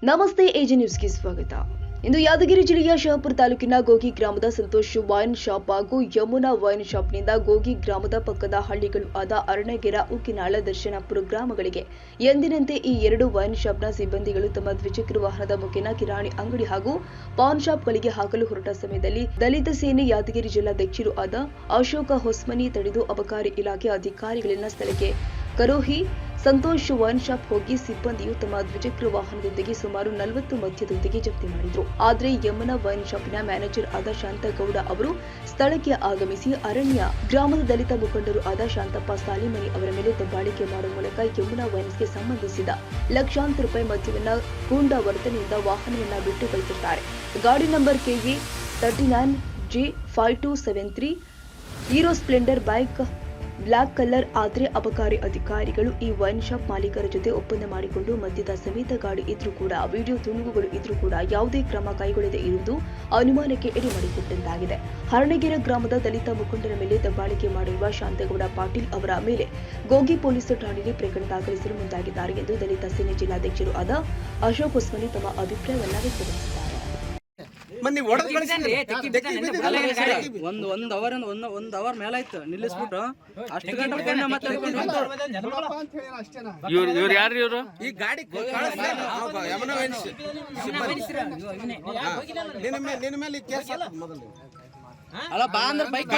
ನಮಸ್ತೆ ಎಜಿ ನ್ಯೂಸ್ಗೆ ಸ್ವಾಗತ. ಇಂದು ಯಾದಗಿರಿ ಜಿಲ್ಲೆಯ ಶಹಾಪುರ ತಾಲೂಕಿನ ಗೋಗಿ ಗ್ರಾಮದ ಸಂತೋಷ್ ವೈನ್ ಶಾಪ್ ಹಾಗೂ ಯಮುನಾ ವೈನ್ ಶಾಪ್ನಿಂದ ಗೋಗಿ ಗ್ರಾಮದ ಪಕ್ಕದ ಹಳ್ಳಿಗಳು ಆದ ಅರಣ್ಯಗೆರೆ, ಉಕ್ಕಿನಾಳ, ದರ್ಶನಪುರ ಗ್ರಾಮಗಳಿಗೆ ಎಂದಿನಂತೆ ಈ ಎರಡು ವೈನ್ ಶಾಪ್ನ ಸಿಬ್ಬಂದಿಗಳು ತಮ್ಮ ದ್ವಿಚಕ್ರ ವಾಹನದ ಮುಖೇನ ಕಿರಾಣಿ ಅಂಗಡಿ ಹಾಗೂ ಪಾನ್ ಶಾಪ್ಗಳಿಗೆ ಹಾಕಲು ಹೊರಟ ಸಮಯದಲ್ಲಿ ದಲಿತ ಸೇನೆ ಯಾದಗಿರಿ ಜಿಲ್ಲಾಧ್ಯಕ್ಷರು ಆದ ಅಶೋಕ ಹೊಸ್ಮನಿ ತಡೆದು ಅಬಕಾರಿ ಇಲಾಖೆ ಅಧಿಕಾರಿಗಳನ್ನ ಸ್ಥಳಕ್ಕೆ ಕರೋಹಿ ಸಂತೋಷ್ ವೈನ್ ಶಾಪ್ ಹೋಗಿ ಸಿಬ್ಬಂದಿಯು ತಮ್ಮ ದ್ವಿಚಕ್ರ ವಾಹನದೊಂದಿಗೆ ಸುಮಾರು 40 ಮದ್ಯದೊಂದಿಗೆ ಜಪ್ತಿ ಮಾಡಿದ್ರು. ಆದರೆ ಯಮುನಾ ವೈನ್ ಶಾಪಿನ ಮ್ಯಾನೇಜರ್ ಆದ ಶಾಂತಗೌಡ ಅವರು ಸ್ಥಳಕ್ಕೆ ಆಗಮಿಸಿ ಅರಣ್ಯ ಗ್ರಾಮದ ದಲಿತ ಮುಖಂಡರು ಆದ ಶಾಂತಪ್ಪ ಸಾಲಿಮನಿ ಅವರ ಮೇಲೆ ದಬ್ಬಾಳಿಕೆ ಮಾಡುವ ಮೂಲಕ ಯಮುನಾ ವೈನ್ಸ್ಗೆ ಸಂಬಂಧಿಸಿದ ಲಕ್ಷಾಂತರ ರೂಪಾಯಿ ಮದ್ಯವನ್ನ ಗೂಂಡ ವರ್ತನೆಯಿಂದ ವಾಹನವನ್ನ ಬಿಟ್ಟು ಕಳಿಸಿದ್ದಾರೆ. ಗಾಡಿ number KA 39J5273 hero Splendor bike black colour. ಆದರೆ ಅಬಕಾರಿ ಅಧಿಕಾರಿಗಳು ಈ ವೈನ್ ಶಾಪ್ ಮಾಲೀಕರ ಜೊತೆ ಒಪ್ಪಂದ ಮಾಡಿಕೊಂಡು ಮದ್ಯದ ಸಮೇತ ಗಾಡಿ ಇದ್ರೂ ಕೂಡ, ವಿಡಿಯೋ ತುಣುಕುಗಳು ಇದ್ರೂ ಕೂಡ ಯಾವುದೇ ಕ್ರಮ ಕೈಗೊಳ್ಳದೆ ಇರುವುದು ಅನುಮಾನಕ್ಕೆ ಎಡೆ ಮಾಡಿಕೊಟ್ಟಂತಾಗಿದೆ. ಅರಣ್ಯಗೆರೆ ಗ್ರಾಮದ ದಲಿತ ಮುಖಂಡರ ಮೇಲೆ ದಬ್ಬಾಳಿಕೆ ಮಾಡಿರುವ ಶಾಂತಗೌಡ ಪಾಟೀಲ್ ಅವರ ಮೇಲೆ ಗೋಗಿ ಪೊಲೀಸ್ ಠಾಣೆಯಲ್ಲಿ ಪ್ರಕರಣ ದಾಖಲಿಸಲು ಮುಂದಾಗಿದ್ದಾರೆ ಎಂದು ದಲಿತ ಸೇನೆ ಜಿಲ್ಲಾಧ್ಯಕ್ಷರು ಆದ ಅಶೋಕ್ ಹೊಸ್ಮನಿ ತಮ್ಮ ಅಭಿಪ್ರಾಯವನ್ನ ವ್ಯಕ್ತಪಡಿಸಿದ್ದಾರೆ. ಒಂದ್ ಅವರ್ ಮೇಲಾಯ್ತು ನಿಲ್ಲಿಸ್ಬಿಟ್ಟು ಅಷ್ಟು ಗಂಟೆ ಇವ್ರು ಯಾರು ಇವ್ರು? ಈ ಗಾಡಿ ನಿನ್ನ ಮೇಲೆ ಕೇಸ್ ಮೊದಲು ಅಲ್ಲ ಬಾ ಅಂದ್ರೆ ಬೈಕ್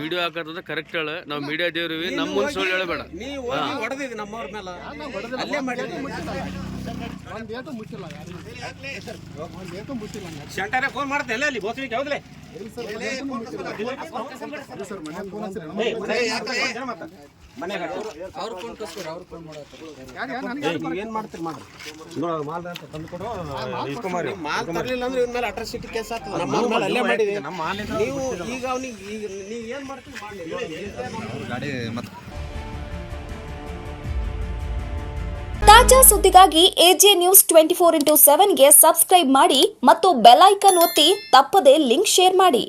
ವಿಡಿಯೋ ಹಾಕೋದ ಕರೆಕ್ಟ್ ಹೇಳ. ನಾವು ಮೀಡಿಯಾ ದೇವ್ರಿವಿ, ನಮ್ಮ ಮುಂದೆ ಸುಳ್ಳು ಹೇಳಬೇಡ. ನೀವು ಹೊಡೆದಿದ್ದಿ ನಮ್ಮವ್ರ ಮೇಲೆ ಅಲ್ಲೇ ಮಾಡಿ ಶಂಟಾರೆ ಫೋನ್ ಮಾಡ್ದೆ ಎಲ್ಲ ಅಲ್ಲಿ ಬೋಸ್ಲಿಕ್ಕೆ ಯಾವ್ದಲೇ ಏನ್ ಮಾಡ್ತೀರಿ ಮಾಡ್ರಿ ಮಾಲ್ ತರ್ಲಿಲ್ಲ ಅಂದ್ರೆ ಇವ್ನ ಮೇಲೆ ಅಟ್ರಾಸಿಟಿ ಕೇಸ್ ಆಗ್ತದೆ. ನಮ್ಮ ಮೇಲೆ ಅಲ್ಲೇ ಮಾಡಿದೆ ನೀವು. ಈಗ ಅವನಿಗೆ ಈಗ ನೀವು ಏನ್ ಮಾಡ್ತೀರಿ ಮಾಡಿ. ತಾಜಾ ಸುದ್ದಿಗಾಗಿ ಎಜೆ ನ್ಯೂಸ್ 24x7 ಗೆ ಸಬ್ಸ್ಕ್ರೈಬ್ ಮಾಡಿ ಮತ್ತು ಬೆಲ್ ಐಕಾನ್ ಒತ್ತಿ ತಪ್ಪದೇ ಲಿಂಕ್ ಶೇರ್ ಮಾಡಿ.